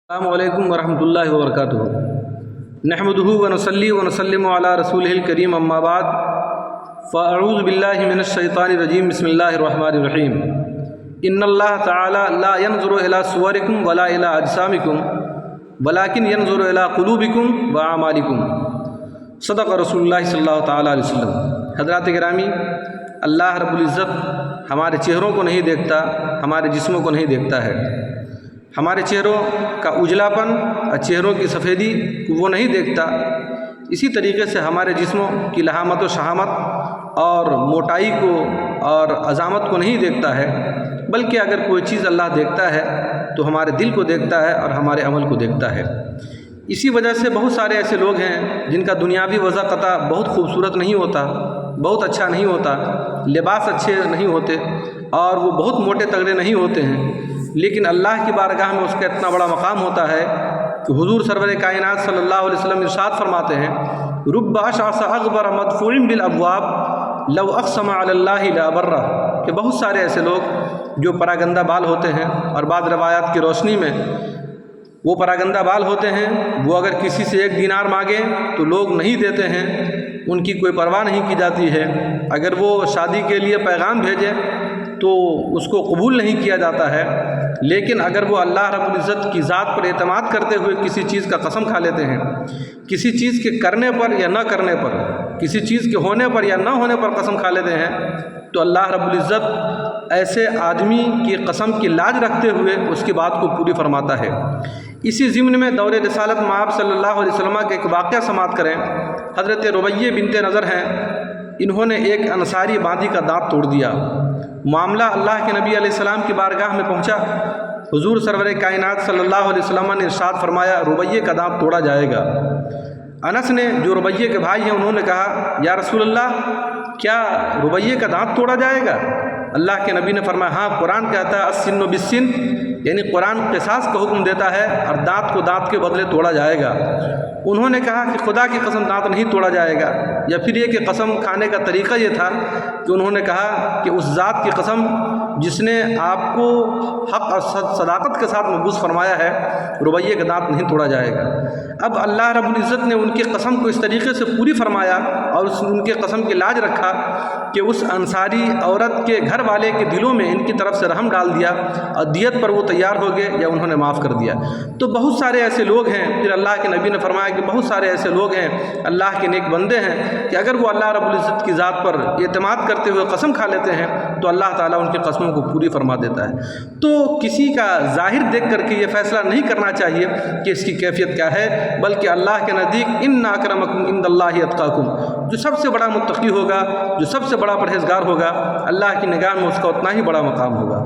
السلام علیکم ورحمۃ اللہ وبرکاتہ۔ نحمدہ ونصلی ونسلم علی رسولہ الکریم، اما بعد فاعوذ باللہ من الشیطان الرجیم، بسم اللہ الرحمن الرحیم۔ ان اللہ تعالی لا ينظر الی صورکم ولا الی اجسامکم ولکن ينظر الی قلوبکم واعمالکم۔ صدق رسول اللہ صلی اللہ تعالی علیہ وسلم۔ حضرات گرامی، اللہ رب العزت ہمارے چہروں کو نہیں دیکھتا، ہمارے جسموں کو نہیں دیکھتا ہے۔ ہمارے چہروں کا اجلاپن اور چہروں کی سفیدی کو وہ نہیں دیکھتا۔ اسی طریقے سے ہمارے جسموں کی لحامت و شہامت اور موٹائی کو اور عظامت کو نہیں دیکھتا ہے، بلکہ اگر کوئی چیز اللہ دیکھتا ہے تو ہمارے دل کو دیکھتا ہے اور ہمارے عمل کو دیکھتا ہے۔ اسی وجہ سے بہت سارے ایسے لوگ ہیں جن کا دنیاوی وضع قطع بہت خوبصورت نہیں ہوتا، بہت اچھا نہیں ہوتا، لباس اچھے نہیں ہوتے اور وہ بہت موٹے تگڑے نہیں ہوتے ہیں، لیکن اللہ کی بارگاہ میں اس کا اتنا بڑا مقام ہوتا ہے کہ حضور سرور کائنات صلی اللہ علیہ وسلم ارشاد فرماتے ہیں، رب اشعث اغبر مدفوع بالابواب لو اقسم علی اللہ لابرہ، کہ بہت سارے ایسے لوگ جو پراگندہ بال ہوتے ہیں، اور بعض روایات کی روشنی میں وہ پراگندہ بال ہوتے ہیں، وہ اگر کسی سے 1 دینار مانگیں تو لوگ نہیں دیتے ہیں، ان کی کوئی پرواہ نہیں کی جاتی ہے۔ اگر وہ شادی کے لیے پیغام بھیجے تو اس کو قبول نہیں کیا جاتا ہے، لیکن اگر وہ اللہ رب العزت کی ذات پر اعتماد کرتے ہوئے کسی چیز کا قسم کھا لیتے ہیں، کسی چیز کے کرنے پر یا نہ کرنے پر، کسی چیز کے ہونے پر یا نہ ہونے پر قسم کھا لیتے ہیں، تو اللہ رب العزت ایسے آدمی کی قسم کی لاج رکھتے ہوئے اس کی بات کو پوری فرماتا ہے۔ اسی ضمن میں دور رسالت مآب صلی اللہ علیہ وسلم کا ایک واقعہ سماعت کریں۔ حضرت ربیہ بنت نضر ہیں، انہوں نے ایک انصاری باندی کا دانت توڑ دیا۔ معاملہ اللہ کے نبی علیہ السلام کی بارگاہ میں پہنچا۔ حضور سرور کائنات صلی اللہ علیہ وسلم نے ارشاد فرمایا، ربیہ کا دانت توڑا جائے گا۔ انس نے، جو ربیہ کے بھائی ہیں، انہوں نے کہا، یا رسول اللہ، کیا ربیہ کا دانت توڑا جائے گا؟ اللہ کے نبی نے فرمایا، ہاں، قرآن کہتا ہے السن بالسن، یعنی قرآن قصاص کا حکم دیتا ہے اور دانت کو دانت کے بدلے توڑا جائے گا۔ انہوں نے کہا کہ خدا کی قسم دانت نہیں توڑا جائے گا، یا پھر یہ کہ قسم کھانے کا طریقہ یہ تھا کہ انہوں نے کہا کہ اس ذات کی قسم جس نے آپ کو حق اور صداقت کے ساتھ مبعوث فرمایا ہے، ربیہ کا دانت نہیں توڑا جائے گا۔ اب اللہ رب العزت نے ان کی قسم کو اس طریقے سے پوری فرمایا اور ان کے قسم کی لاج رکھا کہ اس انصاری عورت کے گھر والے کے دلوں میں ان کی طرف سے رحم ڈال دیا اور دیت پر وہ تیار ہو گئے یا انہوں نے معاف کر دیا۔ تو بہت سارے ایسے لوگ ہیں، پھر اللہ کے نبی نے فرمایا کہ بہت سارے ایسے لوگ ہیں، اللہ کے نیک بندے ہیں، کہ اگر وہ اللہ رب العزت کی ذات پر اعتماد کرتے ہوئے قسم کھا لیتے ہیں تو اللہ تعالیٰ ان کی قسموں کو پوری فرما دیتا ہے۔ تو کسی کا ظاہر دیکھ کر کے یہ فیصلہ نہیں کرنا چاہیے کہ اس کی کیفیت کیا ہے، بلکہ اللہ کے نزدیک ان اکرمکم عند اللہ اتقاکم، جو سب سے بڑا متقی ہوگا، جو سب سے بڑا پرہیزگار ہوگا، اللہ کی نگاہ میں اس کا اتنا ہی بڑا مقام ہوگا۔